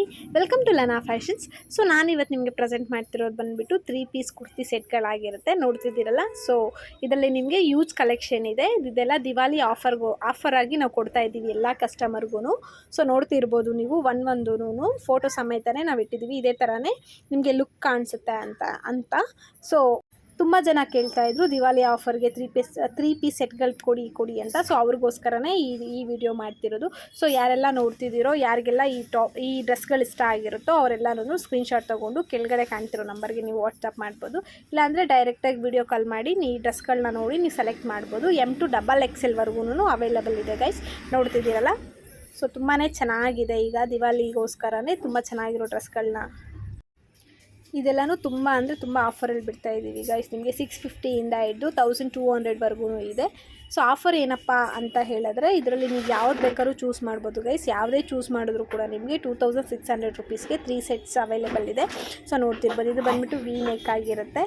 Hi, welcome to Lana fashions. So ನಾನಿವತ್ತು ನಿಮಗೆ present ಮಾಡ್ತಿರೋದು ಬಂದುಬಿಟ್ಟು 3 ಪೀಸ್ ಕುರ್ತಿ ಸೆಟ್ಗಳಾಗಿರುತ್ತೆ. ನೋಡ್ತಿದ್ದೀರಲ್ಲ, ಸೊ ಇದರಲ್ಲಿ ನಿಮಗೆ ಯೂಜ್ ಕಲೆಕ್ಷನ್ ಇದೆ. ಇದೆಲ್ಲ ದಿವಾಲಿ ಆಫರ್ ಆಗಿ ನಾವು ಕೊಡ್ತಾ ಇದ್ದೀವಿ ಎಲ್ಲ ಕಸ್ಟಮರ್ಗೂ. ಸೊ ನೋಡ್ತಿರ್ಬೋದು ನೀವು ಒಂದೊಂದೂ ಫೋಟೋ ಸಮೇತನೇ ನಾವು ಇಟ್ಟಿದ್ದೀವಿ. ಇದೇ ಥರನೇ ನಿಮಗೆ ಲುಕ್ ಕಾಣಿಸುತ್ತೆ ಅಂತ. ಸೊ ತುಂಬ ಜನ ಕೇಳ್ತಾ ಇದ್ರು ದಿವಾಲಿ ಆಫರ್ಗೆ 3 ಪೀಸ್ ಸೆಟ್ಗಳು ಕೊಡಿ ಅಂತ. ಸೊ ಅವ್ರಿಗೋಸ್ಕರನೇ ಈ ವಿಡಿಯೋ ಮಾಡ್ತಿರೋದು. ಸೊ ಯಾರೆಲ್ಲ ನೋಡ್ತಿದ್ದೀರೋ, ಯಾರಿಗೆಲ್ಲ ಈ ಡ್ರೆಸ್ಗಳು ಇಷ್ಟ ಆಗಿರುತ್ತೋ ಅವರೆಲ್ಲರೂ ಸ್ಕ್ರೀನ್ಶಾಟ್ ತೊಗೊಂಡು ಕೆಳಗಡೆ ಕಾಣ್ತಿರೋ ನಂಬರ್ಗೆ ನೀವು ವಾಟ್ಸಪ್ ಮಾಡ್ಬೋದು. ಇಲ್ಲಾಂದರೆ ಡೈರೆಕ್ಟಾಗಿ ವಿಡಿಯೋ ಕಾಲ್ ಮಾಡಿ ಈ ಡ್ರೆಸ್ಗಳನ್ನ ನೋಡಿ ನೀವು ಸೆಲೆಕ್ಟ್ ಮಾಡ್ಬೋದು. M2XXL ವರ್ಗೂ ಅವೈಲಬಲ್ ಇದೆ ಗೈಸ್. ನೋಡ್ತಿದ್ದೀರಲ್ಲ, ಸೊ ತುಂಬಾ ಚೆನ್ನಾಗಿದೆ. ಈಗ ದಿವಾಲಿಗೋಸ್ಕರನೇ ತುಂಬ ಚೆನ್ನಾಗಿರೋ ಡ್ರೆಸ್ಗಳನ್ನ ಇದೆಲ್ಲನೂ ತುಂಬ ಅಂದರೆ ತುಂಬ ಆಫರಲ್ಲಿ ಬಿಡ್ತಾ ಇದ್ದೀವಿ ಗೈಸ್. ನಿಮಗೆ 650ಇಂದ ಹಿಡಿದು 1200ವರೆಗೂ ಇದೆ. ಸೊ ಆಫರ್ ಏನಪ್ಪ ಅಂತ ಹೇಳಿದ್ರೆ, ಇದರಲ್ಲಿ ನೀವು ಯಾವ್ದು ಬೇಕಾದ್ರೂ ಚೂಸ್ ಮಾಡ್ಬೋದು ಗೈಸ್. ಯಾವುದೇ ಚೂಸ್ ಮಾಡಿದ್ರು ಕೂಡ ನಿಮಗೆ 2600 ರುಪೀಸ್ಗೆ 3 ಸೆಟ್ಸ್ ಅವೈಲೇಬಲ್ ಇದೆ. ಸೊ ನೋಡ್ತಿರ್ಬೋದು, ಇದು ಬಂದುಬಿಟ್ಟು ವಿ ನೆಕ್ ಆಗಿರುತ್ತೆ.